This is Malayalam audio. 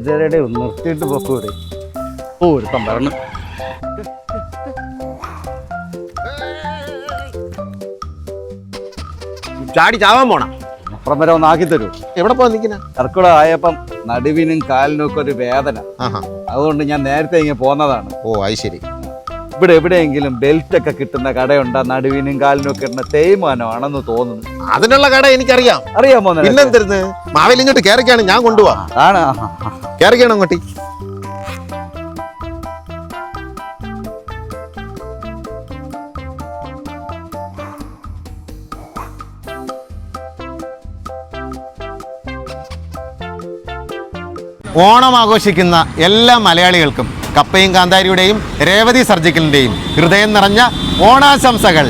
എന്തേടെ നിർത്തിയിട്ട് പൊക്കൂടെ. ഓ ഒരു സംഭരണം. ചാടി ചാവാൻ പോണം. അപ്പുറം വരെ ഒന്ന് ആക്കി തരൂ. എവിടെ പോവാൻ നിൽക്കുന്ന? കർക്കിടകം ആയപ്പം നടുവിനും കാലിനും ഒക്കെ ഒരു വേദന. അതുകൊണ്ട് ഞാൻ നേരത്തെ ഇങ്ങനെ പോന്നതാണ്. ഓ അത് ശരി. ഇവിടെ എവിടെയെങ്കിലും ബെൽറ്റ് ഒക്കെ കിട്ടുന്ന കടയുണ്ടോ? നടുവിനും കാലിനും ഒക്കെ ഇടുന്ന തേയ്മാനമാണെന്ന് തോന്നുന്നു. അതിനുള്ള കട എനിക്കറിയാം. അറിയാമോ? പിന്നെന്തിരുന്ന് മാവേലി ഇങ്ങോട്ട് കയറിക്കാണ്, ഞാൻ കൊണ്ടുപോവാ. ആണ് കയറിക്കാണ് അങ്ങോട്ട്. ഓണം ആഘോഷിക്കുന്ന എല്ലാ മലയാളികൾക്കും കപ്പയും കാന്താരിയുടെയും രേവതി സർജിക്കലിന്റെയും ഹൃദയം നിറഞ്ഞ ഓണാശംസകൾ.